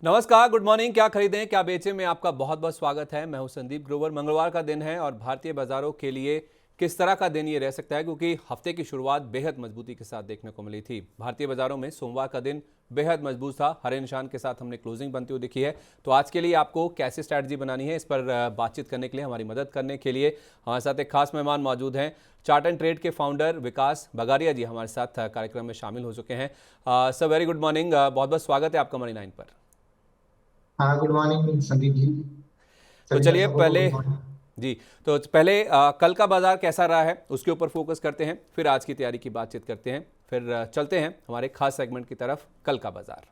नमस्कार, good morning. क्या खरीदें क्या बेचें में आपका बहुत बहुत स्वागत है। मैं हूं संदीप ग्रोवर। मंगलवार का दिन है और भारतीय बाजारों के लिए किस तरह का दिन ये रह सकता है, क्योंकि हफ्ते की शुरुआत बेहद मजबूती के साथ देखने को मिली थी। भारतीय बाजारों में सोमवार का दिन बेहद मजबूत था, हरे निशान के साथ हमने क्लोजिंग बनती हुई दिखी है। तो आज के लिए आपको कैसी स्ट्रैटेजी बनानी है, इस पर बातचीत करने के लिए, हमारी मदद करने के लिए हमारे साथ एक खास मेहमान मौजूद हैं। चार्ट एंड ट्रेड के फाउंडर विकास बगारिया जी हमारे साथ कार्यक्रम में शामिल हो चुके हैं। Sir, very good morning. बहुत बहुत स्वागत है आपका मनी 9 पर। हाँ, गुड मॉर्निंग संदीप जी। तो सभी चलिए दर्शकों को पहले गुड मॉर्निंग। जी, तो पहले कल का बाजार कैसा रहा है उसके ऊपर फोकस करते हैं, फिर आज की तैयारी की बातचीत करते हैं, फिर चलते हैं हमारे खास सेगमेंट की तरफ, कल का बाजार।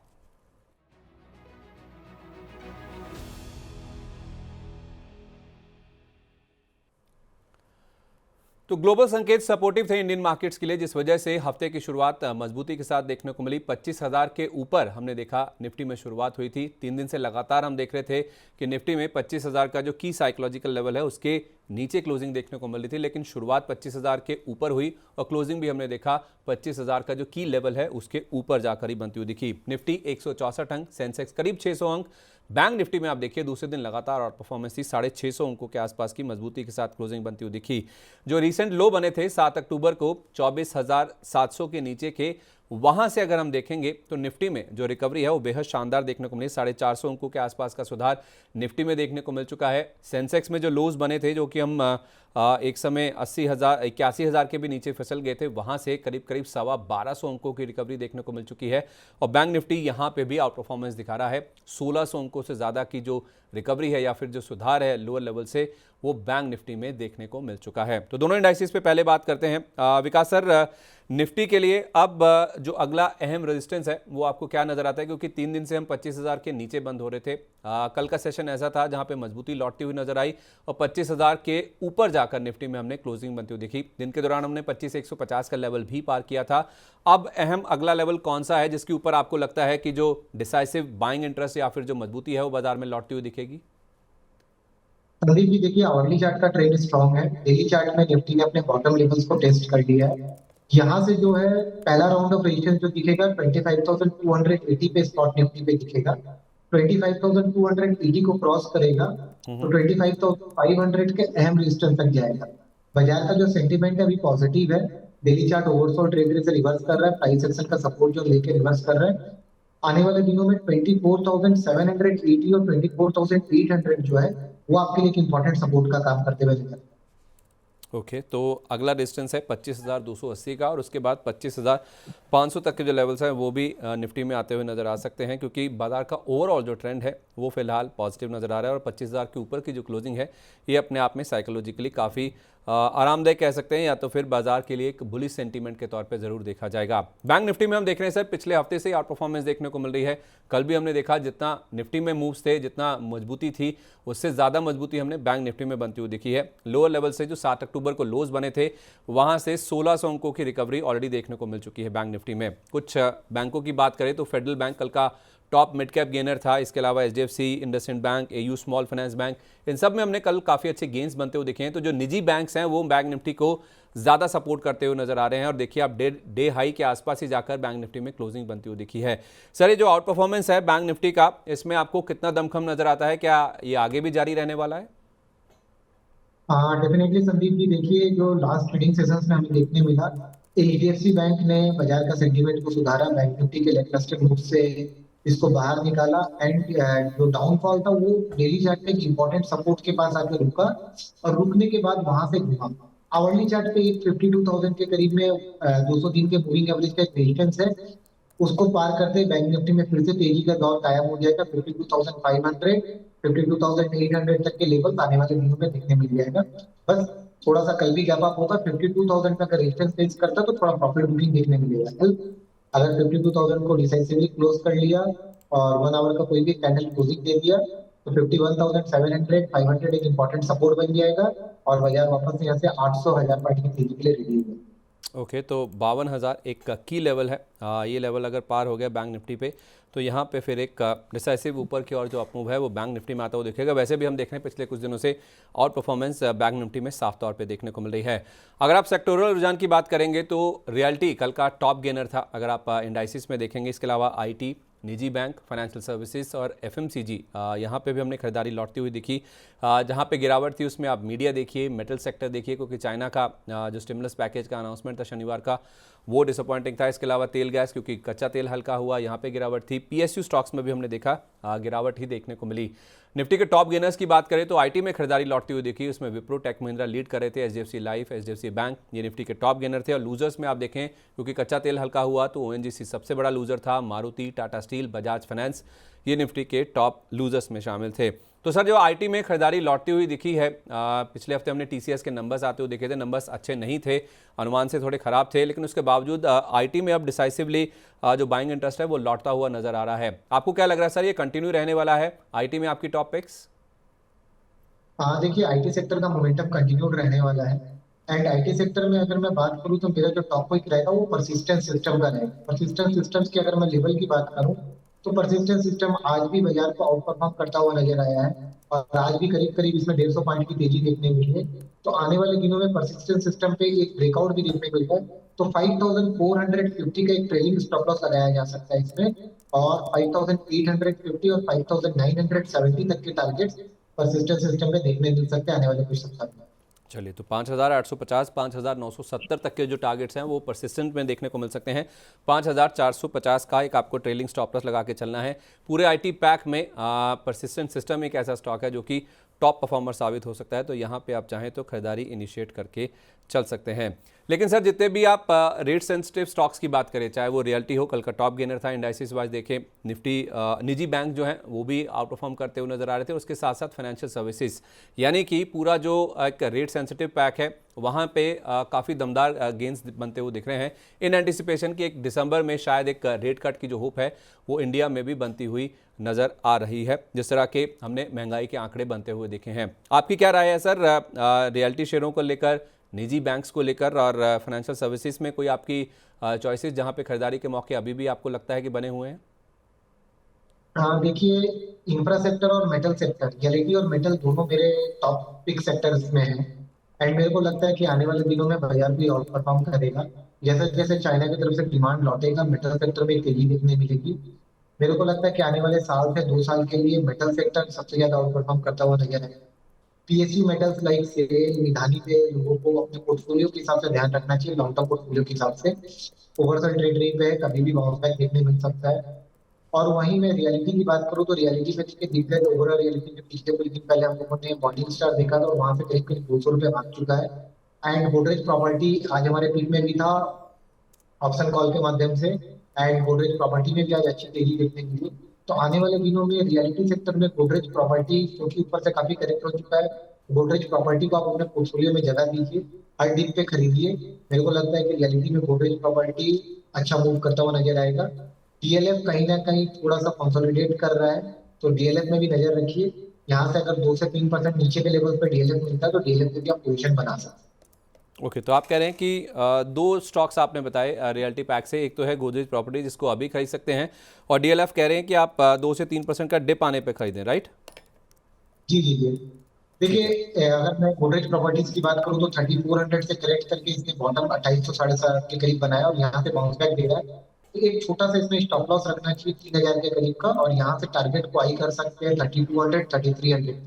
तो ग्लोबल संकेत सपोर्टिव थे इंडियन मार्केट्स के लिए, जिस वजह से हफ्ते की शुरुआत मजबूती के साथ देखने को मिली। 25,000 के ऊपर हमने देखा निफ्टी में शुरुआत हुई थी। 3 दिन से लगातार हम देख रहे थे कि निफ्टी में 25,000 का जो की साइकोलॉजिकल लेवल है उसके नीचे क्लोजिंग देखने को मिल रही थी, लेकिन शुरुआत 25,000 के ऊपर हुई और क्लोजिंग भी हमने देखा 25,000 का जो की लेवल है उसके ऊपर जाकर ही बनती हुई दिखी। निफ्टी 164 अंक, सेंसेक्स करीब 600 अंक। बैंक निफ्टी में आप देखिए दूसरे दिन लगातार और परफॉर्मेंस थी, 650 अंकों के आसपास की मजबूती के साथ क्लोजिंग बनती हुई दिखी। जो रिसेंट लो बने थे 7 अक्टूबर को 24,700 के नीचे के, वहां से अगर हम देखेंगे तो निफ्टी में जो रिकवरी है वो बेहद शानदार देखने को मिली। 450 अंकों के आसपास का सुधार निफ्टी में देखने को मिल चुका है। सेंसेक्स में जो लोज बने थे, जो कि हम एक समय 80,000 81,000 के भी नीचे फिसल गए थे, वहां से करीब करीब 1250 अंकों की रिकवरी देखने को मिल चुकी है। और बैंक निफ्टी यहां पे भी आउट परफॉर्मेंस दिखा रहा है। 1600 अंकों से ज्यादा की जो रिकवरी है या फिर जो सुधार है लोअर लेवल से, वो बैंक निफ्टी में देखने को मिल चुका है। तो दोनों इंडाइसिस पे पहले बात करते हैं। विकास सर, निफ्टी के लिए अब जो अगला अहम रेजिस्टेंस है वो आपको क्या नजर आता है, क्योंकि 3 दिन से हम 25,000 के नीचे बंद हो रहे थे। कल का सेशन ऐसा था जहां पे मजबूती लौटती हुई नजर आई और 25,000 के ऊपर जाकर निफ्टी में हमने क्लोजिंग बनती हुई दिखी। दिन के दौरान हमने 25,150 का लेवल भी पार किया था। अब अहम अगला लेवल कौन सा है जिसके ऊपर आपको लगता है कि जो डिसाइसिव बाइंग इंटरेस्ट या फिर जो मजबूती है वो बाजार में लौटती हुई दिखेगी? संदीप जी देखिए, आवरली चार्ट का ट्रेंड स्ट्रांग है। डेली चार्ट में निफ्टी ने अपने बॉटम लेवल्स को टेस्ट कर लिया है। यहाँ से जो है पहला राउंड ऑफ रेजिस्टेंस जो दिखेगा 25,280 पे स्पॉट निफ्टी पे दिखेगा। 25,280 को क्रॉस करेगा तो 25,500 के अहम रेजिस्टेंस तक जाएगा। बाजार का जो सेंटीमेंट है अभी पॉजिटिव है। डेली चार्ट ओवरसोल्ड ट्रेजरी से रिवर्स कर रहा है, प्राइस एक्शन का सपोर्ट जो लेके रिवर्स कर रहा है। आने वाले दिनों में 24,780 और 24,800 जो है वो आपके लिए एक इंपॉर्टेंट सपोर्ट का काम करते हुए दिखा। ओके, तो अगला डिस्टेंस है 25,280 का और उसके बाद 25,500 तक के जो लेवल्स हैं वो भी निफ्टी में आते हुए नजर आ सकते हैं, क्योंकि बाजार का ओवरऑल जो ट्रेंड है वो फिलहाल पॉजिटिव नजर आ रहा है। और 25,000 के ऊपर की जो क्लोजिंग है ये अपने आप में साइकोलॉजिकली काफ़ी आरामदायक कह सकते हैं, या तो फिर बाजार के लिए एक बुलिश सेंटीमेंट के तौर पे जरूर देखा जाएगा। बैंक निफ्टी में हम देख रहे हैं सर, पिछले हफ्ते से आउट परफॉर्मेंस देखने को मिल रही है। कल भी हमने देखा जितना निफ्टी में मूव्स थे, जितना मजबूती थी, उससे ज़्यादा मजबूती हमने बैंक निफ्टी में बनती हुई दिखी है। लोअर लेवल से जो 7 अक्टूबर को लोज बने थे वहां से 1600 अंकों की रिकवरी ऑलरेडी देखने को मिल चुकी है बैंक निफ्टी में। कुछ बैंकों की बात करें तो फेडरल बैंक कल का टॉप मिड कैप गेनर था। इसके अलावा HDFC, IndusInd bank, AU small finance bank, इन सब में हमने कल काफ़ी अच्छे गेंस बनते हुए दिखे हैं। तो जो निजी बैंक्स हैं वो बैंक निफ्टी को ज़्यादा सपोर्ट करते हुए नजर आ रहे हैं और देखिए आप डे हाई के आसपास ही जाकर बैंक निफ्टी में क्लोजिंग बनती हुई दिखी है। सर, ये जो आउट परफॉर्मेंस है बैंक निफ्टी का, इसमें आपको कितना दमखम नजर आता है? क्या ये आगे भी जारी रहने वाला है? हाँ, डेफिनेटली संदीप जी देखिए, जो लास्ट ट्रेडिंग सेशंस में हमें देखने मिला, एचडीएफसी बैंक ने बाजार का सेंटीमेंट को सुधारा, बैंक निफ्टी के लैकलस्टर मूव से इसको बाहर निकाला एंड जो डाउनफॉल था वो डेली चार्ट पे एक इंपॉर्टेंट सपोर्ट के पास आकर रुका और रुकने के बाद वहां से घुमा। आवरली चार्ट पे एक 52,000 के करीब में 200 दिन के मूविंग एवरेज का एक रेजिस्टेंस है। उसको पार करते ही बैंक निफ्टी में फिर से तेजी का दौर कायम हो जाएगा। 52,500 52,800 तक के लेवल आने वाले दिनों में देखने मिल जाएगा। बस थोड़ा सा कल भी गैप अप होगा। 52,000 में अगर रेजिस्टेंस फेस करता है तो थोड़ा प्रॉफिट बुकिंग देखने मिलेगा कल। अगर 52,000 को डिसाइसिवली क्लोज कर लिया और 1 आवर का कोई भी कैंडल क्लोजिंग दे दिया तो 51,700 500 एक इंपॉर्टेंट सपोर्ट बन जाएगा और बाजार वापस से यहाँ से 800 हजार पॉइंट की तेजी के लिए रेडी है। ओके, तो 52,000 एक की लेवल है। ये लेवल अगर पार हो गया बैंक निफ्टी पे तो यहाँ पे फिर एक डिसाइसिव ऊपर की ओर जो अप मूव है वो बैंक निफ्टी में आता हुआ दिखेगा। वैसे भी हम देख रहे हैं पिछले कुछ दिनों से आउट परफॉर्मेंस बैंक निफ्टी में साफ तौर पे देखने को मिल रही है। अगर आप सेक्टोरल रुझान की बात करेंगे तो रियल्टी कल का टॉप गेनर था, अगर आप इंडाइसिस में देखेंगे। इसके अलावा आईटी, निजी बैंक, फाइनेंशियल सर्विसेज और एफएमसीजी, यहाँ पे भी हमने खरीदारी लौटती हुई दिखी। जहाँ पे गिरावट थी उसमें आप मीडिया देखिए, मेटल सेक्टर देखिए, क्योंकि चाइना का जो स्टिमुलस पैकेज का अनाउंसमेंट था शनिवार का, वो डिसअपॉइंटिंग था। इसके अलावा तेल गैस, क्योंकि कच्चा तेल हल्का हुआ, यहाँ पे गिरावट थी। पीएसयू स्टॉक्स में भी हमने देखा गिरावट ही देखने को मिली। निफ्टी के टॉप गेनर्स की बात करें तो आईटी में खरीदारी लौटती हुई देखी। उसमें विप्रो, टेक महिंद्रा लीड कर रहे थे, एचडीएफसी लाइफ, एचडीएफसी बैंक, ये निफ्टी के टॉप गेनर थे। और लूजर्स में आप देखें, क्योंकि कच्चा तेल हल्का हुआ तो ओएनजीसी सबसे बड़ा लूजर था। मारुति, टाटा स्टील, बजाज फाइनेंस, ये निफ्टी के टॉप लूजर्स में शामिल थे। तो सर, जो आईटी में खरीदारी लौटती हुई दिखी है, पिछले हफ्ते हमने टीसीएस के नंबर्स आते हुए देखे थे, नंबर्स अच्छे नहीं थे, अनुमान से थोड़े खराब थे, लेकिन उसके बावजूद आईटी में अब डिसाइसिवली जो बाइंग इंटरेस्ट है वो लौटता हुआ नजर आ रहा है। आपको क्या लग रहा है सर, ये कंटिन्यू रहने वाला है आईटी में आपकी टॉप पिक्स? हाँ देखिए, आईटी सेक्टर का मोमेंटम कंटिन्यूड रहने वाला है। एंड आईटी सेक्टर में अगर मैं बात करूँ तो मेरा जो टॉप पिक रहेगा वो परसिस्टेंस सिस्टम का रहेगा। परसिस्टेंस सिस्टम्स की अगर मैं लेवल की बात करूँ तो परसिस्टेंस सिस्टम आज भी बाजार को आउट परफॉर्म करता हुआ नजर आया है, और आज भी करीब करीब इसमें 150 पॉइंट की तेजी देखने मिली है। तो आने वाले दिनों में परसिस्टेंस सिस्टम पे एक ब्रेकआउट भी देखने को मिलता है। तो 5450 का एक ट्रेलिंग स्टॉप लॉस लगाया जा सकता है इसमें, और 5850 और 5970 तक के टारगेट्स परसिस्टेंट सिस्टम में देखने मिल सकते हैं आने वाले कुछ सप्ताह में। चलिए, तो 5850, 5970 तक के जो टारगेट्स हैं वो परसिस्टेंट में देखने को मिल सकते हैं। 5450 का एक आपको ट्रेलिंग स्टॉप लॉस लगा के चलना है। पूरे आईटी पैक में परसिस्टेंट सिस्टम एक ऐसा स्टॉक है जो कि टॉप परफॉर्मर साबित हो सकता है, तो यहाँ पे आप चाहें तो खरीदारी इनिशिएट करके चल सकते हैं। लेकिन सर, जितने भी आप रेट सेंसिटिव स्टॉक्स की बात करें, चाहे वो रियल्टी हो, कल का टॉप गेनर था, इंडाइसिस वाइज देखें, निफ्टी, निजी बैंक जो है वो भी आउट परफॉर्म करते हुए नजर आ रहे थे। उसके साथ साथ फाइनेंशियल सर्विसेज, यानी कि पूरा जो एक रेट सेंसिटिव पैक है वहाँ पे काफ़ी दमदार गेंस बनते हुए दिख रहे हैं, इन एंटिसिपेशन की एक दिसंबर में शायद एक रेट कट की जो होप है वो इंडिया में भी बनती हुई नज़र आ रही है, जिस तरह के हमने महंगाई के आंकड़े बनते हुए देखे हैं। आपकी क्या राय है सर, रियल्टी शेयरों को लेकर, निजी बैंक्स को लेकर और फाइनेंशियल सर्विसेज में कोई आपकी चॉइसेस जहां पे खरीदारी के मौके अभी भी आपको लगता है कि बने हुए हैं? हाँ देखिए, इंफ्रा सेक्टर और मेटल सेक्टर, रियलिटी और मेटल दोनों मेरे टॉप पिक सेक्टर्स में हैं। एंड मेरे को लगता है कि आने वाले दिनों में बाजार भी आउट परफॉर्म करेगा। जैसे जैसे चाइना की तरफ से डिमांड लौटेगा, मेटल सेक्टर में एक तेजी देखने मिलेगी। मेरे को लगता है कि आने वाले साल से 2 साल के लिए मेटल सेक्टर सबसे ज्यादा आउट परफॉर्म करता हुआ नजर आएगा। पीएसयू मेटल्स लाइक सेल, निधानी पे लोगों को अपने पोर्टफोलियो के हिसाब से ध्यान रखना चाहिए, लॉन्ग टर्म पोर्टफोलियो के हिसाब से। ओवरसोल्ड ट्रेड पे है, कभी भी बाउंस बैक देखने मिल सकता है। और वहीं मैं रियलिटी की बात करूँ तो रियलिटी में देखिए दिग्गज ओवरऑल रियलिटी में पिछले कुछ दिन पहले हम लोगों ने मॉर्निंग स्टार देखा था, और वहां से करीब करीब 200 रुपये भाग चुका है। एंड गोदरेज प्रॉपर्टी आज हमारे पीक में भी था ऑप्शन कॉल के माध्यम से। एंड गोदरेज प्रॉपर्टी में भी आज अच्छी तेजी देखने मिली। तो आने वाले दिनों में रियलिटी सेक्टर में गोदरेज प्रॉपर्टी, क्योंकि ऊपर से काफी करेक्ट हो चुका है, गोदरेज प्रॉपर्टी को आप अपने पोर्टफोलियो में जगह दीजिए, हर डिप पे खरीदिए। मेरे को लगता है कि रियलिटी में गोदरेज प्रॉपर्टी अच्छा मूव करता हुआ नजर आएगा। डीएलएफ कहीं ना कहीं थोड़ा सा कंसोलिडेट कर रहा है, तो डीएलएफ में भी नजर रखिए। यहाँ से अगर 2 से 3% नीचे के लेवल पर डीएलएफ मिलता है तो डीएलएफ में भी आप पोजिशन बना सकते हैं। ओके, तो आप कह रहे हैं कि दो स्टॉक्स आपने बताए रियल्टी पैक से, एक तो है गोदरेज प्रॉपर्टी जिसको अभी खरीद सकते हैं, और डीएलएफ कह रहे हैं कि आप 2 से 3% का डिप आने पे खरीदें, राइट? जी जी जी। ठीक देखिए, है। अगर मैं गोदरेज प्रॉपर्टीज की बात करूँ तो 3400 से करेक्ट करके इसने बॉटम 2800 साढ़े सात के करीब बनाया, और यहाँ से बाउंस बैक दे रहा है। तो एक छोटा सा इसमें स्टॉप लॉस रखना चाहिए 3000 के करीब का, और यहाँ से टारगेट को आई कर सकते हैं 3200 3300।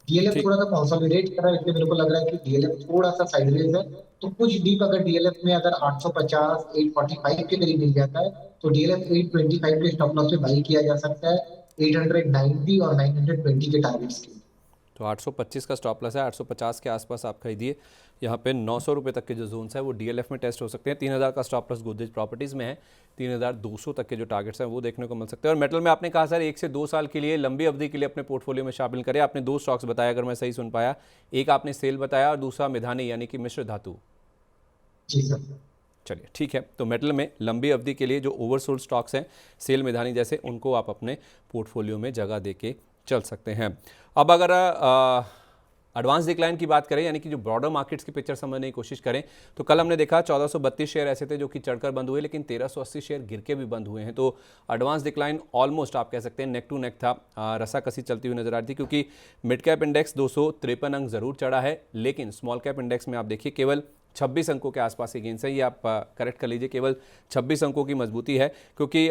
डीएलएफ ठीक। थोड़ा सा कंसोलिडेट कर रहा है, इसलिए मेरे को लग रहा है कि डीएलएफ थोड़ा सा साइडवेज है। तो कुछ डीप अगर डीएलएफ में अगर 850 845 के करीब मिल जाता है तो डीएलएफ 825 के स्टॉप लॉस पे बाई किया जा सकता है, 890 और 920 के टारगेट्स के। तो 825 का स्टॉप लॉस है, 850 के आसपास आप खरीदिए। यहाँ पे 900 रुपये तक के जो जोन्स है वो डीएलएफ में टेस्ट हो सकते हैं। 3000 का स्टॉप लॉस गोदरेज प्रॉपर्टीज़ में है, 3200 तक के जो टारगेट्स हैं वो देखने को मिल सकते हैं। और मेटल में आपने कहा सर 1 से 2 साल के लिए लंबी अवधि के लिए अपने पोर्टफोलियो में शामिल करें। आपने 2 स्टॉक्स बताया, अगर मैं सही सुन पाया, एक आपने सेल बताया और दूसरा मिधानी यानी कि मिश्र धातु। जी सर। चलिए ठीक है, तो मेटल में लंबी अवधि के लिए जो ओवरसोल्ड स्टॉक्स हैं, सेल, मिधानी जैसे, उनको आप अपने पोर्टफोलियो में जगह दे के चल सकते हैं। अब अगर एडवांस डिक्लाइन की बात करें, यानी कि जो ब्रॉडर मार्केट्स की पिक्चर समझने की कोशिश करें, तो कल हमने देखा 1432 शेयर ऐसे थे जो कि चढ़कर बंद हुए, लेकिन 1380 शेयर गिर के भी बंद हुए हैं। तो एडवांस डिक्लाइन ऑलमोस्ट आप कह सकते हैं नेक टू नेक था, रसाकसी चलती हुई नजर आ रही थी, क्योंकि मिड कैप इंडेक्स 253 अंक जरूर चढ़ा है, लेकिन स्मॉल कैप इंडेक्स में आप देखिए केवल 26 अंकों के आसपास की गेंस है, ये आप करेक्ट कर लीजिए, केवल 26 अंकों की मजबूती है, क्योंकि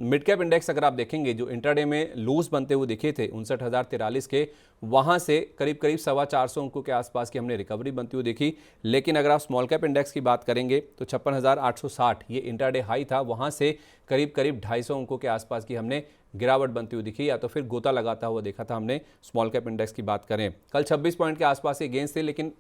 मिड कैप इंडेक्स अगर आप देखेंगे जो इंट्राडे में लूज बनते हुए दिखे थे 59,043 के, वहां से करीब करीब 425 अंकों के आसपास की हमने रिकवरी बनती हुई देखी। लेकिन अगर आप स्मॉल कैप इंडेक्स की बात करेंगे तो 56,860 ये इंट्राडे हाई था, वहां से करीब करीब 250 अंकों के आसपास की हमने गिरावट बनती हुई दिखी, या तो फिर गोता लगाता हुआ देखा था हमने स्मॉल कैप इंडेक्स की बात करें। कल 26 पॉइंट के आसपास ये गेंस थे, लेकिन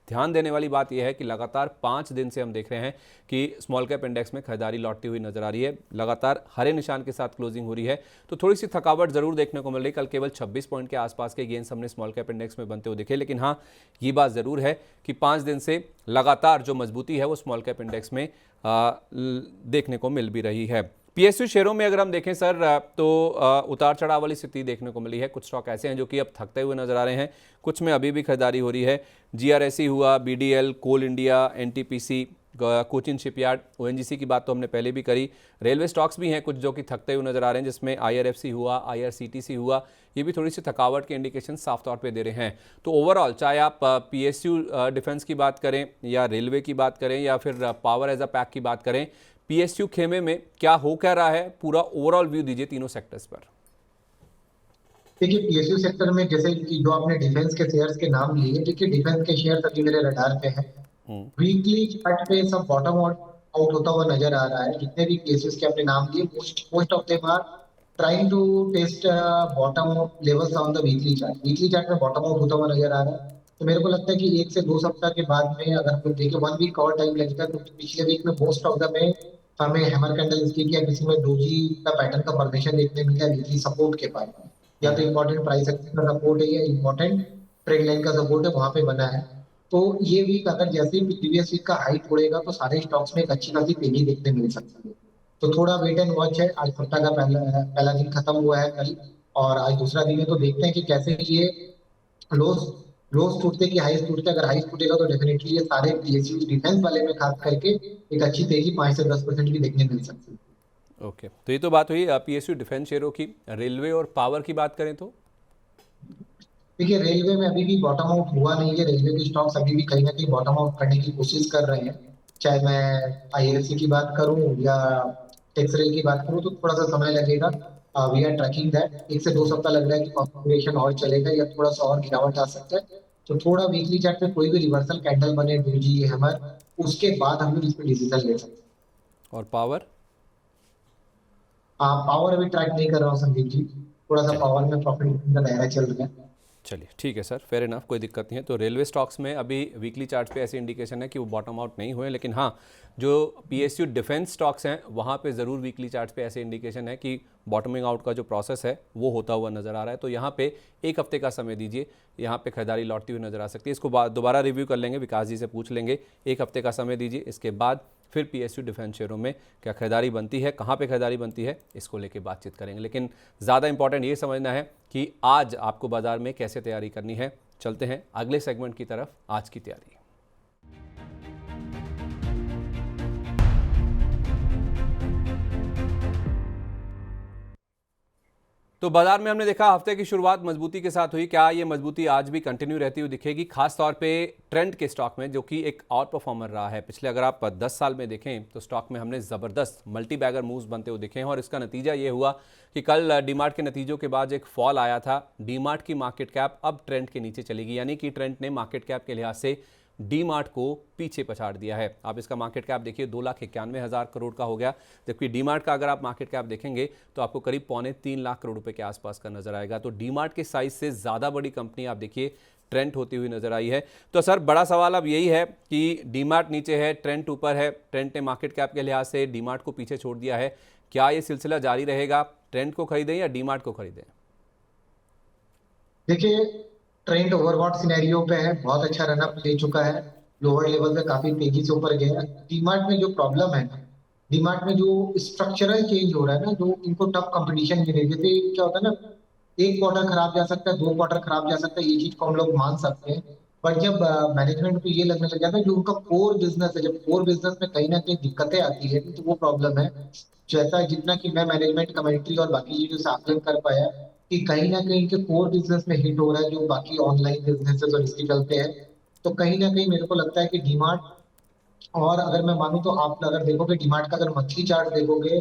ध्यान देने वाली बात यह है कि लगातार 5 दिन से हम देख रहे हैं कि स्मॉल कैप इंडेक्स में खरीदारी लौटती हुई नजर आ रही है, लगातार हरे निशान के साथ क्लोजिंग हो रही है, तो थोड़ी सी थकावट जरूर देखने को मिल रही। कल केवल 26 पॉइंट के आसपास के गेंस हमने स्मॉल कैप इंडेक्स में बनते हुए दिखे, लेकिन हाँ, ये बात जरूर है कि 5 दिन से लगातार जो मजबूती है वो स्मॉल कैप इंडेक्स में देखने को मिल भी रही है। पीएसयू शेयरों में अगर हम देखें सर, तो उतार चढ़ाव वाली स्थिति देखने को मिली है। कुछ स्टॉक ऐसे हैं जो कि अब थकते हुए नजर आ रहे हैं, कुछ में अभी भी खरीदारी हो रही है। जीआरएसई हुआ, BDL, coal India, NTPC, Cochin shipyard, ONGC की बात तो हमने पहले भी करी। रेलवे स्टॉक्स भी हैं कुछ जो कि थकते हुए नजर आ रहे हैं, जिसमें आईआरएफसी हुआ, आईआरसीटीसी हुआ, ये भी थोड़ी सी थकावट के इंडिकेशन साफ तौर पे दे रहे हैं। तो ओवरऑल चाहे आप पीएसयू डिफेंस की बात करें या रेलवे की बात करें या फिर पावर एज अ पैक की बात करें, पीएसयू खेमे में क्या हो क्या रहा है, पूरा ओवरऑल व्यू दीजिए तीनों सेक्टर्स पर। देखिए पीएसयू सेक्टर में जैसे कि जो आपने डिफेंस के शेयर्स के नाम लिए, देखिए डिफेंस के शेयर अभी मेरे रडार पे हैं। वीकली चार्ट पे सब बॉटम आउट होता हुआ नजर आ रहा है। जितने भी केसेस के आपने नाम लिए, most of them are trying to test bottom levels on the weekly chart में बॉटम आउट होता हुआ नजर आ रहा है। तो मेरे को लगता है कि 1 से 2 सप्ताह के बाद में अगर कोई देखिए 1 वीक और टाइम लगेगा, क्योंकि पिछले वीक में मोस्ट ऑफ द में हमें हैमर कैंडल स्टिक या किसी में डोजी का पैटर्न का फॉर्मेशन देखने मिला वीकली सपोर्ट के पास। या तो इंपॉर्टेंट प्राइस एक्शन का सपोर्ट है या इंपॉर्टेंट ट्रेंड लाइन का सपोर्ट है, वहां पे बना है। तो ये वीक अगर जैसे ही प्रीवियस वीक का हाई तोड़ेगा तो सारे स्टॉक्स में एक अच्छी खासी तेजी देखने मिल सकती है। तो थोड़ा वेट एंड वॉच है। आज सप्ताह का पहला दिन खत्म हुआ है कल, और आज दूसरा दिन है, तो देखते हैं कि कैसे ये लोस लोस टूटते कि हाईस टूटते। अगर हाईस टूटेगा तो डेफिनेटली ये सारे पीएसयू डिफेंस वाले में खास करके एक अच्छी तेजी 5 से 10% की देखने मिल सकती है। ओके, तो ये तो बात हुई पीएसयू डिफेंस शेयरों की। रेलवे और पावर की बात करें तो देखिए रेलवे में अभी भी बॉटम आउट हुआ नहीं है। रेलवे के स्टॉक्स अभी भी कहीं ना कहीं बॉटम आउट करने की कोशिश कर रहे हैं। चाहे मैं आईआरसी की बात करूं या टेक्सरेल की बात करूं, तो थोड़ा सा समय लगेगा। We are trekking that. 1 से 2 सप्ताह लग रहा है कि कॉन्फ़िगरेशन और चलेगा या थोड़ा सा और गिरावट आ सकता है। तो थोड़ा वीकली चार्ट पे कोई भी रिवर्सल कैंडल बने, डोजी हैमर, उसके बाद हम लोग इस पर डिसीजन ले सकते और पावर। हैं। पावर अभी ट्रैक नहीं कर रहा हूँ संदीप जी। थोड़ा सा चलिए पावर में प्रॉफिट का दायरा चल रहा है। चलिए ठीक है सर, फेयर इनफ, कोई दिक्कत नहीं है। तो रेलवे स्टॉक्स में अभी वीकली चार्ट पे ऐसी इंडिकेशन है कि वो बॉटम आउट नहीं हुए, लेकिन हाँ, जो पीएसयू डिफेंस स्टॉक्स हैं वहाँ पे ज़रूर वीकली चार्ट पे ऐसे इंडिकेशन है कि बॉटमिंग आउट का जो प्रोसेस है वो होता हुआ नज़र आ रहा है। तो यहाँ पे 1 हफ्ते का समय दीजिए, यहाँ पे खरीदारी लौटती हुई नज़र आ सकती है। इसको दोबारा रिव्यू कर लेंगे, विकास जी से पूछ लेंगे। 1 हफ्ते का समय दीजिए, इसके बाद फिर पीएसयू डिफेंस शेयरों में क्या खरीदारी बनती है, कहाँ पे खरीदारी बनती है, इसको लेके बातचीत करेंगे। लेकिन ज़्यादा इंपॉर्टेंट ये समझना है कि आज आपको बाजार में कैसे तैयारी करनी है। चलते हैं अगले सेगमेंट की तरफ, आज की तैयारी। तो बाजार में हमने देखा हफ्ते की शुरुआत मजबूती के साथ हुई। क्या ये मजबूती आज भी कंटिन्यू रहती हुई दिखेगी, खास तौर पे ट्रेंड के स्टॉक में, जो कि एक आउट परफॉर्मर रहा है पिछले, अगर आप 10 साल में देखें तो स्टॉक में हमने ज़बरदस्त मल्टी बैगर मूव्स बनते हुए दिखे हैं। और इसका नतीजा ये हुआ कि कल डीमार्ट के नतीजों के बाद एक फॉल आया था। डीमार्ट की मार्केट कैप अब ट्रेंड के नीचे चलेगी, यानी कि ट्रेंड ने मार्केट कैप के लिहाज से डीमार्ट को पीछे पछाड़ दिया है। आप इसका मार्केट कैप देखिए 2,91,000 करोड़ का हो गया, जबकि डीमार्ट का अगर आप मार्केट कैप देखेंगे तो आपको करीब 2.25 लाख करोड़ रुपए के आसपास का नजर आएगा। तो डीमार्ट के साइज से ज़्यादा बड़ी कंपनी आप देखिए ट्रेंड होती हुई नजर आई है। तो सर बड़ा सवाल अब यही है कि डीमार्ट नीचे है, ट्रेंड ऊपर है, ट्रेंड ने मार्केट कैप के लिहाज से डीमार्ट को पीछे छोड़ दिया है। क्या ये सिलसिला जारी रहेगा, ट्रेंड को खरीदें या डीमार्ट को खरीदें? देखिए ट्रेंड ओवरबॉट सिनेरियो पे है, बहुत अच्छा रनअप ले चुका है। लोअर लेवल पे काफी तेजी से ऊपर गया है। डीमार्ट में जो प्रॉब्लम है, डीमार्ट में जो स्ट्रक्चरल चेंज हो रहा है ना, जो इनको टफ कंपटीशन मिले, जैसे क्या होता है ना, 1 क्वार्टर खराब जा सकता है, 2 क्वार्टर खराब जा सकता है, ये चीज को हम लोग मान सकते हैं। बट जब मैनेजमेंट को ये लगने लग जाता है जो उनका कोर बिजनेस है, जब कोर बिजनेस में कहीं ना कहीं दिक्कतें आती है, तो वो प्रॉब्लम है। जैसा जितना कि मैं मैनेजमेंट कमेंट्री और बाकी चीजों से आकलन कर पाया कि कहीं ना कहीं इनके कोर बिजनेस में हिट हो रहा है, जो बाकी ऑनलाइन बिजनेसेस और इसके चलते हैं। तो कहीं ना कहीं मेरे को लगता है कि डीमार्ट और अगर मैं मानूं तो आप अगर देखोगे डीमार्ट का, अगर मंथली चार्ट देखोगे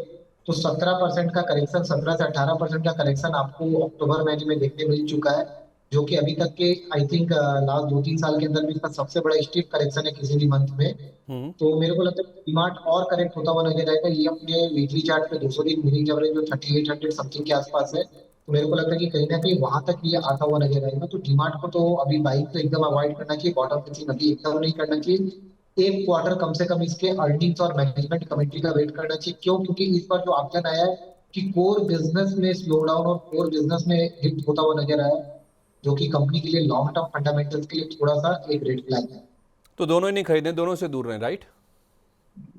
तो 17% का करेक्शन, 17 से 18% का करेक्शन आपको अक्टूबर महीने में देखने मिल चुका है, जो कि अभी तक के आई थिंक लास्ट 2-3 साल के अंदर भी इसका सबसे बड़ा स्टीप करेक्शन है किसी भी मंथ में। हम्म। तो मेरे को लगता है डीमार्ट और करेक्ट होता हुआ नजर आएगा। ये अपने वीकली चार्ट पे 200 दिन मूविंग एवरेज जो 3800 समथिंग के आसपास है, तो मेरे को लगता है कि कहीं ना कहीं वहां तक ये आता हुआ नजर आएगा। तो डीमार्ट को तो अभी बाइक तो एकदम अवॉइड करना चाहिए, बॉटम फिशिंग अभी एकदम नहीं करना चाहिए। एक क्वार्टर कम से कम इसके अर्निंग्स और मैनेजमेंट कमेंट्री का वेट करना चाहिए। क्यों? क्योंकि इस बार जो आकलन आया है कि कोर बिजनेस में स्लो डाउन और कोर बिजनेस में हिट होता हुआ नजर आया, जो कि कंपनी के लिए लॉन्ग टर्म फंडामेंटल्स के लिए थोड़ा सा एक रेड फ्लैग है। तो दोनों ही नहीं खरीदें, दोनों से दूर रहें, राइट?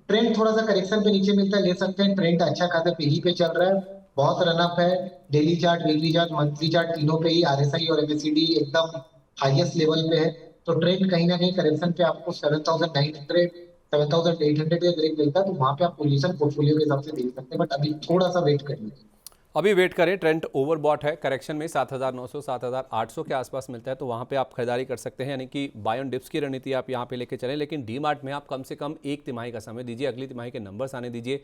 ट्रेंड थोड़ा सा करेक्शन पे नीचे मिलता है, ले सकते हैं। ट्रेंड अच्छा खासा पीई पे चल रहा है, बहुत रनअप है। Daily chart, weekly chart, monthly chart तीनों पे ही आरएसआई और एमएसीडी एकदम हाईएस्ट लेवल पे है। तो ट्रेंड कहीं ना कहीं करेक्शन पे आपको 7,900 7,800 का करीब मिलता है, तो वहां पे आप पोजीशन पोर्टफोलियो के हिसाब से देख सकते हैं, बट अभी थोड़ा सा वेट करिए। अभी वेट करें, ट्रेंड ओवरबॉट है, करेक्शन में 7,900 7,800 के आसपास मिलता है, तो वहाँ पे आप खरीदारी कर सकते हैं। यानी कि बाय ऑन डिप्स की रणनीति आप यहाँ पे लेके चलें। लेकिन डीमार्ट में आप कम से कम एक तिमाही का समय दीजिए, अगली तिमाही के नंबर्स आने दीजिए,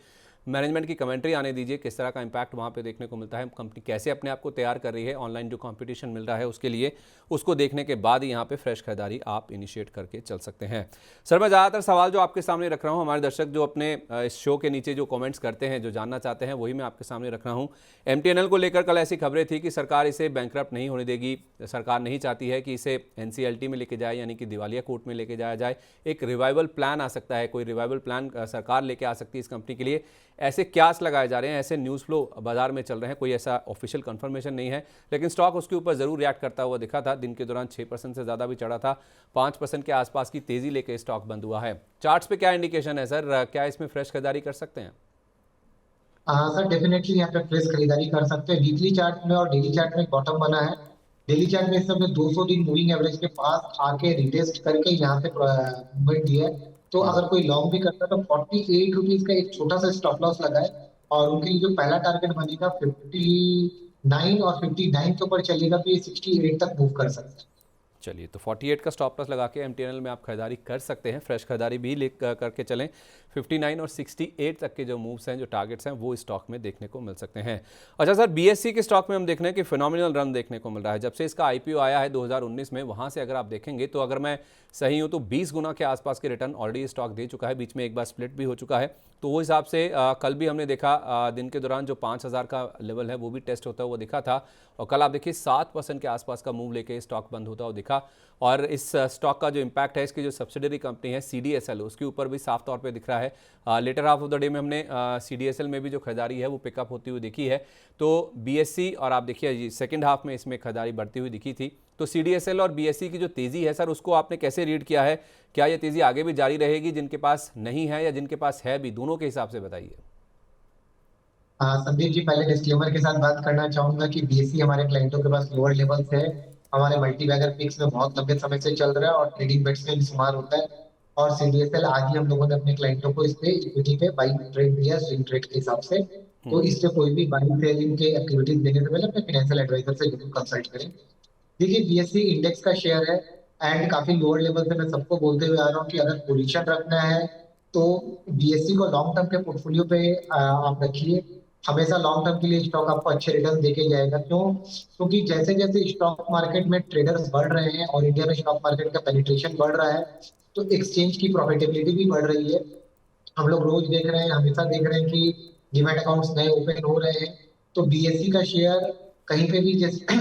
मैनेजमेंट की कमेंट्री आने दीजिए, किस तरह का इंपैक्ट वहाँ पे देखने को मिलता है, कंपनी कैसे अपने आप को तैयार कर रही है ऑनलाइन जो कंपटीशन मिल रहा है उसके लिए, उसको देखने के बाद ही यहाँ पे फ्रेश खरीदारी आप इनिशिएट करके चल सकते हैं। सर, मैं ज़्यादातर सवाल जो आपके सामने रख रहा हूँ, हमारे दर्शक जो अपने इस शो के नीचे जो कमेंट्स करते हैं, जो जानना चाहते हैं, वही मैं आपके सामने रख रहा हूँ। एमटीएनएल को लेकर कल ऐसी खबरें थी कि सरकार इसे बैंकरप्ट नहीं होने देगी, सरकार नहीं चाहती है कि इसे एनसीएलटी में लेके जाए, यानी कि दिवालिया कोर्ट में लेके जाया जाए। एक रिवाइवल प्लान आ सकता है, कोई रिवाइवल प्लान सरकार लेके आ सकती है इस कंपनी के लिए। ऐसे क्यास लगाए जा रहे हैं, ऐसे न्यूज़ फ्लो बाजार में चल रहे हैं, कोई ऐसा ऑफिशियल कंफर्मेशन नहीं है, लेकिन स्टॉक उसके ऊपर ज़रूर रिएक्ट करता हुआ दिखा था। दिन के दौरान 6% से ज़्यादा भी चढ़ा था, 5% के आसपास की तेज़ी लेके स्टॉक बंद हुआ है। चार्ट्स पे क्या इंडिकेशन है सर, क्या इसमें फ्रेश खरीदारी कर सकते हैं? सर डेफिनेटली यहाँ पे फ्रेश खरीदारी कर सकते हैं। वीकली चार्ट में और डेली चार्ट में बॉटम बना है। डेली चार्ट में इस समय 200 दिन मूविंग एवरेज के पास आके रिटेस्ट करके यहाँ पे मूवमेंट दिया है। तो अगर कोई लॉन्ग भी करता है तो 48 रुपीज का एक छोटा सा स्टॉप लॉस लगा है। और उनके लिए जो पहला टारगेट बनेगा 59, और 59 के ऊपर चलेगा तो ये 68 तक मूव कर सकता है। चलिए, तो 48 का स्टॉप लॉस लगा के एमटीएनएल में आप खरीदारी कर सकते हैं, फ्रेश खरीदारी भी ले करके चलें। 59 और 68 तक के जो मूव्स हैं, जो टारगेट्स हैं, वो स्टॉक में देखने को मिल सकते हैं। अच्छा सर, बीएससी के स्टॉक में हम देख रहे हैं कि फिनोमिनल रन देखने को मिल रहा है। जब से इसका आईपीओ आया है 2019 में, वहाँ से अगर आप देखेंगे तो अगर मैं सही हूँ तो 20 गुना के आसपास के रिटर्न ऑलरेडी स्टॉक दे चुका है। बीच में एक बार स्प्लिट भी हो चुका है, तो वो हिसाब से कल भी हमने देखा दिन के दौरान जो 5,000 का लेवल है वो भी टेस्ट होता हुआ दिखा था। और कल आप देखिए 7% के आसपास का मूव लेके स्टॉक बंद होता हुआ दिखा। और इस स्टॉक का जो इम्पैक्ट है, इसकी जो सब्सिडरी कंपनी है सीडीएसएल, उसके ऊपर भी साफ तौर पे दिख रहा है। Latter half of the day में हमने सीडीएसएल में भी जो खरीदारी है वो पिकअप होती हुई दिखी है। तो बीएससी और आप देखिए सेकेंड हाफ में इसमें खरीदारी बढ़ती हुई दिखी थी। तो सीडीएसएल और बीएससी की जो तेज़ी है सर, उसको आपने कैसे रीड किया है? क्या ये तेज़ी आगे भी जारी रहेगी, जिनके पास नहीं है या जिनके पास है भी, दोनों के हिसाब से बताइए। संदीप जी, पहले डिस्क्लेमर के साथ बात करना चाहूंगा कि बीएससी हमारे क्लाइंटों के पास लोअर लेवल है। हमारे मल्टी बैगर पिक्स में बहुत लंबे समय से चल रहा है और ट्रेडिंग बेट्स में भी शुमार होता है। और सीडीएसएल आज ही हम लोगों ने अपने क्लाइंटों को इस पे इक्विटी पे बाइंग ट्रेड दिया स्विंग ट्रेड के हिसाब से। तो इससे कोई भी बाइंग सेलिंग के एक्टिविटीज देने से पहले अपने फाइनेंशियल एडवाइजर से जरूर कंसल्ट करें। देखिए, बीएससी इंडेक्स का शेयर है एंड काफी लोअर लेवल से मैं सबको बोलते हुए आ रहा हूँ कि अगर पोजीशन रखना है तो बीएससी को लॉन्ग टर्म के पोर्टफोलियो पे आप रखिए। हमेशा लॉन्ग टर्म के लिए स्टॉक आपको अच्छे रिटर्न देके जाएगा। क्यों? क्योंकि जैसे जैसे स्टॉक मार्केट में ट्रेडर्स बढ़ रहे हैं और इंडिया में स्टॉक मार्केट का पेनिट्रेशन बढ़ रहा है, तो एक्सचेंज की प्रॉफिटेबिलिटी भी बढ़ रही है। हम लोग रोज देख रहे हैं, हमेशा देख रहे हैं कि डीमैट अकाउंट्स नए ओपन हो रहे हैं। तो बीएससी का शेयर कहीं पे भी जैसे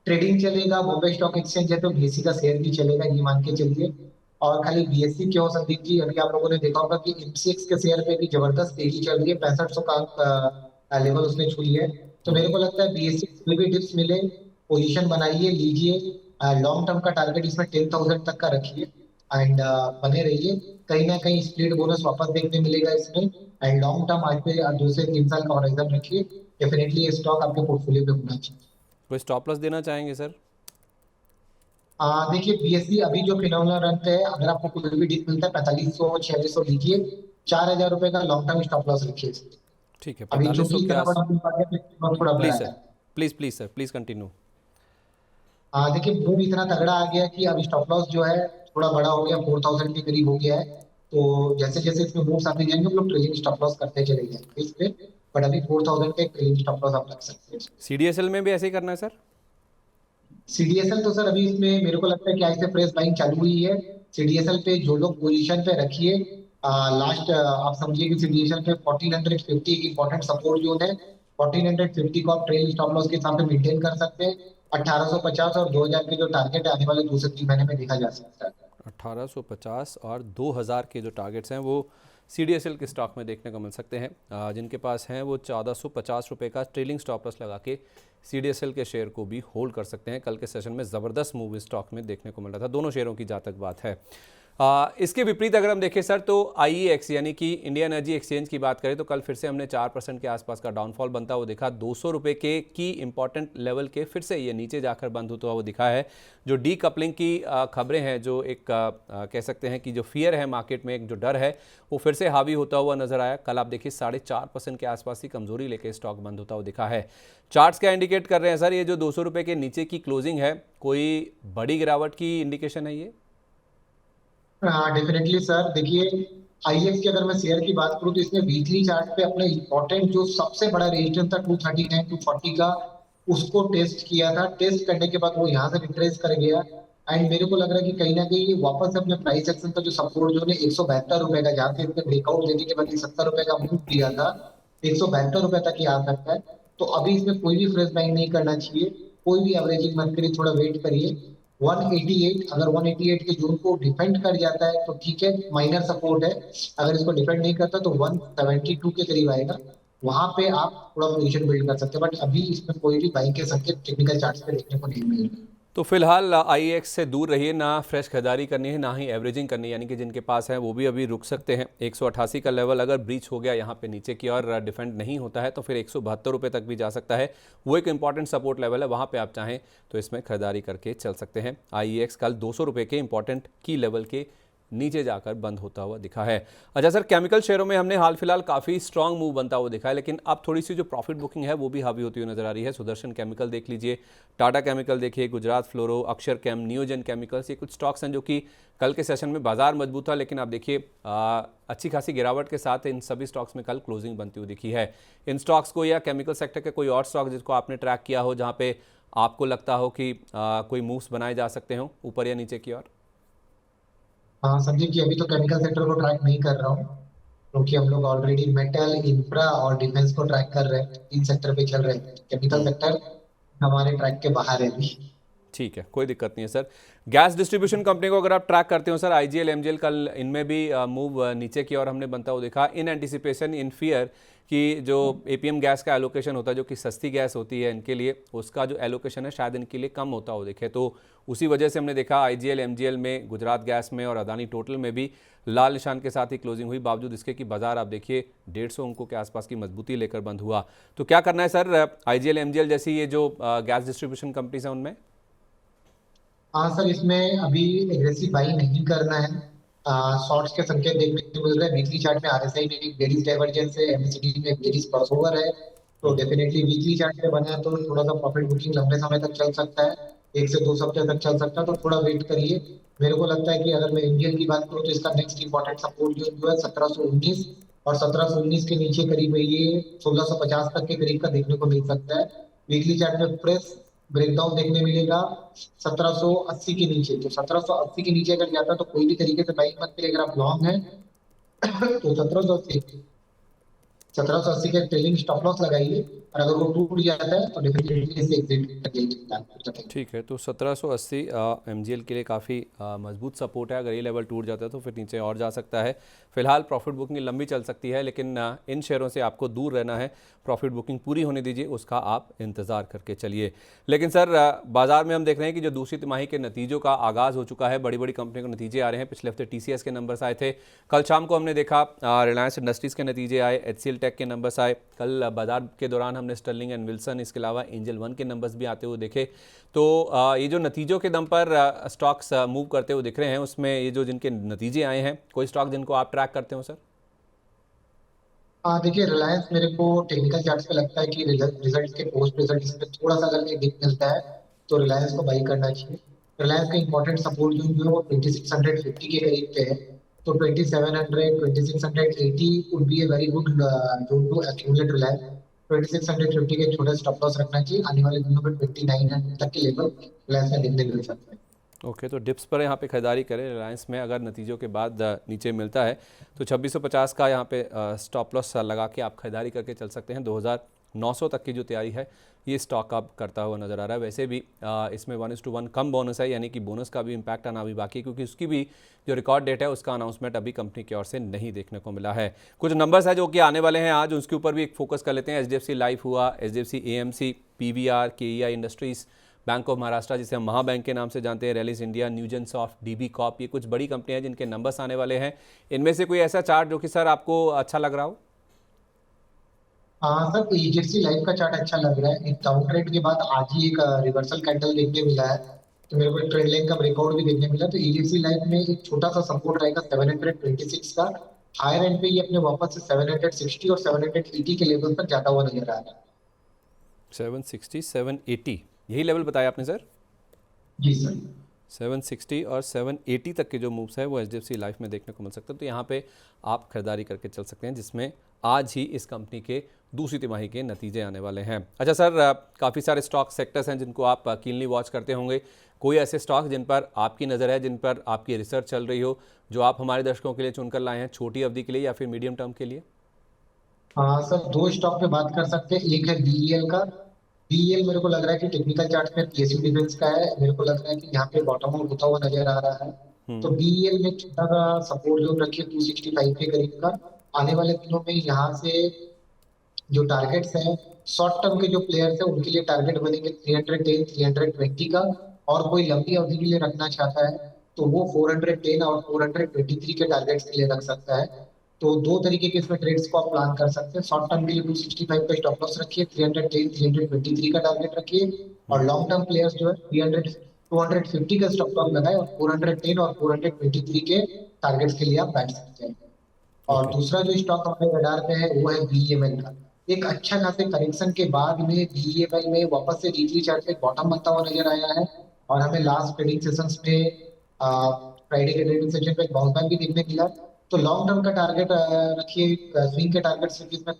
ट्रेडिंग चलेगा, बॉम्बे स्टॉक एक्सचेंज है तो बीएससी का शेयर भी चलेगा, ये मान के चलिए। और खाली बीएससी क्यों संदीप जी, अभी आप लोगों ने देखा होगा कि एमसीएक्स के शेयर पे भी जबरदस्त तेजी चल रही है, 6500 का लेवल उसने छू लिया है। तो मेरे को लगता है बीएससी में भी डिप्स मिले, पोजीशन बनाइए, लीजिए। लॉन्ग टर्म का टारगेट इसमें 10,000 तक का रखिए एंड बने रहिए। कहीं ना कहीं स्प्लिट बोनस वापस देखने मिलेगा इसमें। एंड लॉन्ग टर्म आज पे 2 से 3 साल का होराइजन रखिए। डेफिनेटली ये स्टॉक आपके पोर्टफोलियो पे होना चाहिए। कोई स्टॉप लॉस देना चाहेंगे सर? देखिए, बीएससी अभी जो फिनोमिनल रन पे है, अगर आपको कोई भी डिप मिलता है 4500 4600 लीजिए। 4,000 रुपए का लॉन्ग टर्म स्टॉप लॉस रखिए इसमें। ठीक है, अभी 4500 चूंकि के इतना आस। बड़ा मूव आ गया तो थोड़ा बड़ा प्लीज़ सर, है। Please sir, please continue. देखिए, मूव इतना तगड़ा आ गया कि अब स्टॉप लॉस जो है थोड़ा बड़ा हो गया, 4,000 के करीब हो गया है। तो जैसे जैसे इसमें मूव्स आते जाएंगे हम लोग ट्रेलिंग स्टॉप लॉस करते चले जाएंगे इस पे। बट अभी 4000 का एक ट्रेलिंग स्टॉप लॉस आप रख सकते हैं। सीडीएसएल में भी ऐसे ही करना है सर? सीडीएसएल तो सर अभी इसमें मेरे को लगता है कि आज से फ्रेश बाइंग चालू हुई है। सीडीएसएल पे जो लोग पोजीशन पे रखिए, लास्ट आप समझिए कि सीडीएसएल पे 1450 एक इंपॉर्टेंट सपोर्ट जोन है। 1450 को आप ट्रेल स्टॉप लॉस के हिसाब से मेंटेन कर सकते हैं। 1850 और 2000 के जो टारगेट है आने वाले 2 से 3 महीने में देखा जा सकता है। 1850 और 2000 के जो टारगेट्स हैं वो सीडीएसएल के स्टॉक में देखने को मिल सकते हैं। जिनके पास हैं वो 1450 रुपये का ट्रेलिंग स्टॉप लॉस लगा के सीडीएसएल के शेयर को भी होल्ड कर सकते हैं। कल के सेशन में ज़बरदस्त मूव इस स्टॉक में देखने को मिल रहा था, दोनों शेयरों की जहाँ तक बात है। इसके विपरीत अगर हम देखें सर तो आईईएक्स यानी कि इंडिया एनर्जी एक्सचेंज की बात करें तो कल फिर से हमने 4% के आसपास का डाउनफॉल बनता हुआ दिखा। 200 रुपये के की इंपॉर्टेंट लेवल के फिर से ये नीचे जाकर बंद होता हुआ दिखा है। जो डी कपलिंग की खबरें हैं, जो एक कह सकते हैं कि जो फियर है मार्केट में, एक जो डर है, वो फिर से हावी होता हुआ नजर आया। कल आप देखिए 4.5% के आसपास की कमजोरी लेके स्टॉक बंद होता हुआ दिखा है। चार्ट्स क्या इंडिकेट कर रहे हैं सर? ये जो 200 रुपये के नीचे की क्लोजिंग है, कोई बड़ी गिरावट की इंडिकेशन है ये? हाँ डेफिनेटली सर, देखिए आईएक्स की अगर मैं शेयर की बात करूँ तो इसने वीकली चार्ट पे अपने इंपॉर्टेंट जो सबसे बड़ा रेजिस्टेंस था 239 240 का, उसको टेस्ट किया था। टेस्ट करने के बाद वो यहाँ से रिट्रेस कर गया। एंड मेरे को लग रहा है कि कहीं ना कहीं ये वापस अपने प्राइस एक्शन का जो सपोर्ट जो ने 172 रुपए का, जहाँ से इसने ब्रेकआउट देने के बाद 70 रुपए का मूव किया था, 172 रुपए तक ही आ सकता है। तो अभी इसमें कोई भी फ्रेश बाइंग नहीं करना चाहिए, कोई भी एवरेजिंग मत करिए, थोड़ा वेट करिए। 188, अगर 188 के जोन को डिफेंड कर जाता है तो ठीक है, माइनर सपोर्ट है। अगर इसको डिफेंड नहीं करता तो 172 के करीब आएगा, वहां पे आप थोड़ा पोजीशन बिल्ड कर सकते हैं। बट अभी इसमें कोई भी बाइंग के संकेत टेक्निकल चार्ट्स पे देखने को नहीं मिलेंगे। तो फिलहाल आईएक्स से दूर रहिए, ना फ्रेश खरीदारी करनी है ना ही एवरेजिंग करनी है। यानी कि जिनके पास है वो भी अभी रुक सकते हैं। 188 का लेवल अगर ब्रीच हो गया यहाँ पे नीचे की और डिफेंड नहीं होता है तो फिर 172 रुपये तक भी जा सकता है। वो एक इंपॉर्टेंट सपोर्ट लेवल है, वहाँ पे आप चाहें तो इसमें खरीदारी करके चल सकते हैं। आईएक्स कल 200 रुपये के इंपॉर्टेंट की लेवल के नीचे जाकर बंद होता हुआ दिखा है। अच्छा सर, केमिकल शेयरों में हमने हाल फिलहाल काफ़ी स्ट्रांग मूव बनता हुआ दिखा है, लेकिन अब थोड़ी सी जो प्रॉफिट बुकिंग है वो भी हावी होती हुई नजर आ रही है। सुदर्शन केमिकल देख लीजिए, टाटा केमिकल देखिए, गुजरात फ्लोरो, अक्षर केम, नियोजन केमिकल्स, ये कुछ स्टॉक्स हैं जो कि कल के सेशन में बाजार मजबूत था, लेकिन आप देखिए अच्छी खासी गिरावट के साथ इन सभी स्टॉक्स में कल क्लोजिंग बनती हुई दिखी है। इन स्टॉक्स को या केमिकल सेक्टर के कोई और स्टॉक जिसको आपने ट्रैक किया हो, जहाँ पे आपको लगता हो कि कोई मूव्स बनाए जा सकते हो ऊपर या नीचे की ओर? हाँ संदीप जी, अभी तो केमिकल सेक्टर को ट्रैक नहीं कर रहा हूँ, क्योंकि हम लोग ऑलरेडी मेटल, इंफ्रा और डिफेंस को ट्रैक कर रहे हैं, इन सेक्टर पे चल रहे हैं। केमिकल सेक्टर हमारे ट्रैक के बाहर है अभी। ठीक है, कोई दिक्कत नहीं है सर। गैस डिस्ट्रीब्यूशन कंपनी को अगर आप ट्रैक करते हो सर, आईजीएल, एमजीएल, कल इनमें भी मूव नीचे की ओर हमने बनता हुआ देखा, इन एंटिसिपेशन, इन फियर कि जो एपीएम गैस का एलोकेशन होता है, जो कि सस्ती गैस होती है इनके लिए, उसका जो एलोकेशन है शायद इनके लिए कम होता हो देखे। तो उसी वजह से हमने देखा आईजीएल, एमजीएल में, गुजरात गैस में और अदानी टोटल में भी लाल निशान के साथ ही क्लोजिंग हुई, बावजूद इसके कि बाजार आप देखिए 150 अंकों के आसपास की मजबूती लेकर बंद हुआ। तो क्या करना है सर आईजीएल, एमजीएल जैसी ये जो गैस डिस्ट्रीब्यूशन कंपनीज हैं उनमें? हाँ सर, इसमें अभी एग्रेसिव बाई नहीं करना है। शॉर्ट्स के संकेत देखने को मिल रहे हैं। वीकली चार्ट में आरएसआई में एक बेरिश डाइवर्जेंस है, एमएसीडी में एक बेरिश क्रॉसओवर है। तो डेफिनेटली वीकली चार्ट पे बना है तो थोड़ा सा प्रॉफिट बुकिंग लंबे समय तक चल सकता है, 1 से 2 हफ्ते तक चल सकता है। तो थोड़ा वेट करिए। मेरे को लगता है कि अगर मैं इंडियन की बात करूँ तो इसका नेक्स्ट इंपॉर्टेंट सपोर्ट जो है 1719, और 1719 के नीचे करीब ये 1650 तक के करीब का देखने को मिल सकता है। वीकली चार्ट में फ्रेश ब्रेकडाउन देखने मिलेगा 1780 के नीचे। तो 1780 के नीचे अगर जाता है तो कोई भी तरीके से बाइक मत करिए। अगर आप लॉन्ग है तो 1780 के ट्रेलिंग स्टॉप लॉस लगाइए, और अगर वो टूट जाता है तो डेफिनेटली इसे एग्जिट करिए। ठीक है, तो 1780 एमजीएल के लिए काफ़ी मजबूत सपोर्ट है। अगर ये लेवल टूट जाता है तो फिर नीचे और जा सकता है। फिलहाल प्रॉफिट बुकिंग लंबी चल सकती है, लेकिन इन शेयरों से आपको दूर रहना है। प्रॉफिट बुकिंग पूरी होने दीजिए, उसका आप इंतज़ार करके चलिए। लेकिन सर बाजार में हम देख रहे हैं कि जो दूसरी तिमाही के नतीजों का आगाज़ हो चुका है, बड़ी बड़ी कंपनियों के नतीजे आ रहे हैं। पिछले हफ्ते टीसीएस के नंबर्स आए थे, कल शाम को हमने देखा रिलायंस इंडस्ट्रीज़ के नतीजे आए, एचसीएल टेक के नंबर्स आए। कल बाजार के दौरान हमने स्टर्लिंग एंड विल्सन, इसके अलावा एंजल वन के नंबर्स भी आते हुए देखे। तो ये जो नतीजों के दम पर स्टॉक्स मूव करते हुए दिख रहे हैं, उसमें ये जो जिनके नतीजे आए हैं, कोई स्टॉक जिनको आप ट्रैक करते हो सर? देखिए रिलायंस मेरे को टेक्निकल चार्ट्स पे लगता है कि रिजल्ट के पोस्ट रिजल्ट इसमें थोड़ा सा अगर डिप मिलता है तो रिलायंस को बाई करना चाहिए। रिलायंस का इंपॉर्टेंट सपोर्ट जो है वो 2650 के करीब पे है। तो 2700 2680 would be a very good zone to accumulate Reliance। 2650 के छोटे स्टॉप लॉस रखना चाहिए। आने वाले दिनों में 2900 तक के लेवल रिलायंस में देखने मिल सकता है। ओके, तो डिप्स पर यहाँ पे खरीदारी करें रिलायंस में। अगर नतीजों के बाद नीचे मिलता है तो 2650 का यहाँ पे स्टॉप लॉस लगा के आप खरीदारी करके चल सकते हैं। 2900 तक की जो तैयारी है ये स्टॉक अब करता हुआ नज़र आ रहा है। वैसे भी इसमें 1:1 कम बोनस है, यानी कि बोनस का भी इम्पैक्ट आना अभी बाकी है, क्योंकि उसकी भी जो रिकॉर्ड डेट है उसका अनाउंसमेंट अभी कंपनी की ओर से नहीं देखने को मिला है। कुछ नंबर्स है जो कि आने वाले हैं आज, उसके ऊपर भी एक फोकस कर लेते हैं। HDFC लाइफ हुआ, HDFC AMC, PVR, KEI industries, bank of Maharashtra जिसे हम महाबैंक के नाम से जानते हैं, Rallis India, Newgen soft, DB corp, ये कुछ बड़ी कंपनियां हैं जिनके नंबर्स आने वाले हैं। इनमें से कोई ऐसा चार्ट जो कि सर आपको अच्छा लग रहा हो? हाँ सर, एचडीएफसी लाइफ का चार्ट अच्छा लग रहा है। एक डाउन ट्रेड के बाद आज ही एक रिवर्सल कैंडल देखने मिला है, तो मेरे को एक ट्रेंड लाइन का ब्रेकआउट भी देखने मिला। तो एचडीएफसी लाइफ में एक छोटा सा सपोर्ट रहेगा 726 का। हायर एंड पे ये अपने वापस से 760 और 780 के लेवल पर जाता हुआ नजर आ रहा है। 760, 780 यही लेवल बताया आपने सर? जी सर। 760 और 780 तक के जो मूव्स है वो HDFC लाइफ में देखने को मिल सकते हैं। तो यहाँ पे आप खरीदारी करके चल सकते हैं, जिसमें आज ही इस कंपनी के दूसरी तिमाही के नतीजे आने वाले हैं। अच्छा सर, काफ़ी सारे स्टॉक सेक्टर्स हैं जिनको आप कीनली वॉच करते होंगे। कोई ऐसे स्टॉक जिन पर आपकी नज़र है, जिन पर आपकी रिसर्च चल रही हो, जो आप हमारे दर्शकों के लिए चुनकर लाए हैं, छोटी अवधि के लिए या फिर मीडियम टर्म के लिए? हाँ सर, दो स्टॉक पे बात कर सकते हैं। एक है बीईएल का। बीईएल मेरे को लग रहा है कि टेक्निकल चार्ट में पीएसयू डिफेंस का है। मेरे को लग रहा है कि यहाँ पे बॉटम आउट होता हुआ नजर आ रहा है। तो बीईएल में छोटा सा सपोर्ट जोन रखिए 265 के करीब का। आने वाले दिनों में यहाँ से जो टारगेट्स हैं, शॉर्ट टर्म के जो प्लेयर्स हैं उनके लिए टारगेट बनेंगे 310 320 का। और कोई लंबी अवधि के लिए रखना चाहता है तो वो 410 और 423 के टारगेट्स के लिए रख सकता है। तो दो तरीके के इसमें ट्रेड्स को आप प्लान कर सकते हैं। शॉर्ट टर्म के लिए 265 का स्टॉप लॉस रखिए, 310 323 का टारगेट रखिए। और लॉन्ग टर्म प्लेयर्स जो है 300 250 का स्टॉप लॉस लगाए और 410 और 423 के टारगेट्स के लिए आप बैठ सकते हैं। और ओके। दूसरा जो स्टॉक हमारे रडार पे है वो है बीईएमएल का। एक अच्छा खासे करेक्शन के बाद में बीईएमएल में वापस से वीकली चार्ट पे बॉटम बनता हुआ नजर आया है। और हमें लास्ट ट्रेडिंग सेशंस में फ्राइडे के ट्रेडिंग सेशन पे एक बाउंस बैक भी देखने मिला। तो लॉन्ग टर्म का टारगेट रखिए, स्विंग के टारगेट रखिए इसमें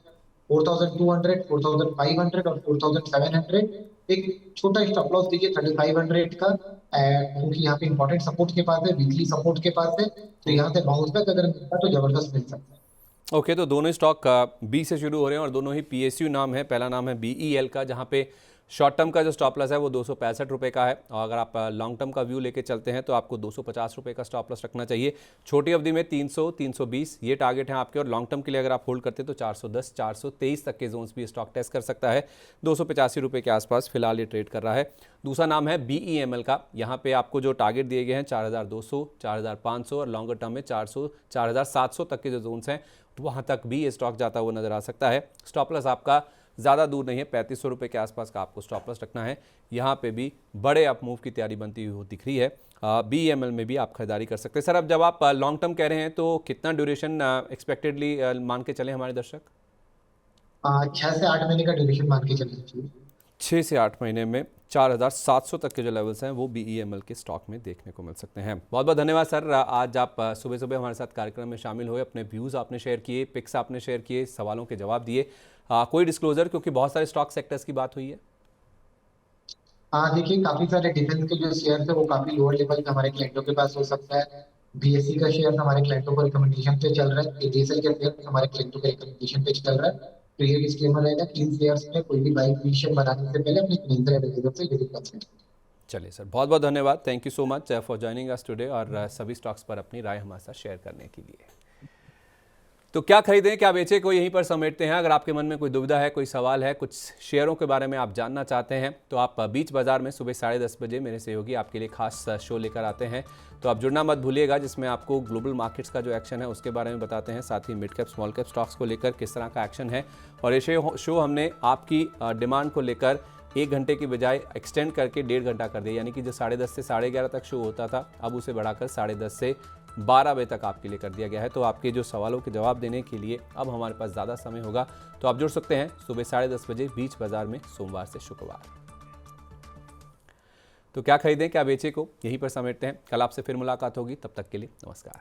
4200 4500 और 4700। एक छोटा स्टॉप लॉस दीजिए 3500 का, क्योंकि यहाँ पे इंपॉर्टेंट सपोर्ट के पास है, वीकली सपोर्ट के पास है। तो यहाँ से बाउंस बैक अगर मिलता है तो जबरदस्त मिल सकता है। ओके, तो दोनों स्टॉक बी से शुरू हो रहे हैं और दोनों ही PSU नाम है। पहला नाम है BEL का, जहाँ पे शॉर्ट टर्म का जो स्टॉप लॉस है वो 265 रुपये का है, और अगर आप लॉन्ग टर्म का व्यू लेके चलते हैं तो आपको 250 रुपये का स्टॉप लॉस रखना चाहिए। छोटी अवधि में 300 320 ये टारगेट हैं आपके, और लॉन्ग टर्म के लिए अगर आप होल्ड करते हैं तो 410 423 तक के जोन्स भी स्टॉक टेस्ट कर सकता है। 285 रुपये के आसपास फिलहाल ये ट्रेड कर रहा है। दूसरा नाम है BEML का। यहाँ पे आपको जो टारगेट दिए गए हैं 4200 4500 और लॉन्गर टर्म में 400 4700 तक के जो जोन्स हैं वहाँ तक भी ये स्टॉक जाता हुआ नजर आ सकता है। स्टॉप लॉस आपका ज़्यादा दूर नहीं है, 3500 रुपये के आसपास का आपको स्टॉप लॉस रखना है। यहाँ पे भी बड़े अप मूव की तैयारी बनती हुई दिख रही है। BEML में भी आप खरीदारी कर सकते हैं। सर, अब जब आप लॉन्ग टर्म कह रहे हैं तो कितना ड्यूरेशन एक्सपेक्टेडली मान के चलें हमारे दर्शक? 6 से 8 महीने का ड्यूरेशन मान के चलना चाहिए। 6 से 8 महीने में 4700 तक के जो लेवल्स हैं वो BEML के स्टॉक में देखने को मिल सकते हैं। बहुत बहुत धन्यवाद सर, आज आप सुबह सुबह हमारे साथ कार्यक्रम में शामिल हुए, अपने व्यूज़ आपने शेयर किए, पिक्स आपने शेयर किए, सवालों के जवाब दिए। कोई डिस्क्लोजर, क्योंकि बहुत सारे स्टॉक सेक्टर्स की बात हुई है? हाँ देखिए, काफी सारे डिफेंस के जो शेयर है वो काफी लोअर लेवल पे हमारे क्लाइंटों के पास हो सकता है। बीएससी का शेयर हमारे क्लाइंटों को रिकमेंडेशन पे चल रहा है। एडीएसएल का शेयर हमारे क्लाइंटों के रिकमेंडेशन पे चल रहा है। तो ये डिस्क्लेमर रहेगा कि इन शेयर्स में कोई भी बाइंग पोजीशन बनाने से पहले अपनी फाइनेंशियल एडवाइजर से जरूर कंसल्ट करें। चलिए सर, बहुत बहुत धन्यवाद। Thank you so much for joining us today, और सभी स्टॉक्स पर अपनी राय हमारे साथ शेयर करने के लिए। तो क्या खरीदें क्या बेचें को यहीं पर समेटते हैं। अगर आपके मन में कोई दुविधा है, कोई सवाल है, कुछ शेयरों के बारे में आप जानना चाहते हैं, तो आप बीच बाजार में सुबह 10:30 बजे मेरे सहयोगी आपके लिए खास शो लेकर आते हैं। तो आप जुड़ना मत भूलिएगा, जिसमें आपको ग्लोबल मार्केट्स का जो एक्शन है उसके बारे में बताते हैं, साथ ही mid cap small cap stocks को लेकर किस तरह का एक्शन है। और ये शो हमने आपकी डिमांड को लेकर 1 घंटे की बजाय एक्सटेंड करके 1.5 घंटा कर दिया, यानी कि जो 10:30 से 11:30 तक शो होता था अब उसे बढ़ाकर 10:30 से 12 बजे तक आपके लिए कर दिया गया है। तो आपके जो सवालों के जवाब देने के लिए अब हमारे पास ज़्यादा समय होगा। तो आप जुड़ सकते हैं सुबह 10:30 बजे बीच बाजार में, सोमवार से शुक्रवार। तो क्या खरीदें क्या बेचें को यहीं पर समेटते हैं। कल आपसे फिर मुलाकात होगी, तब तक के लिए नमस्कार।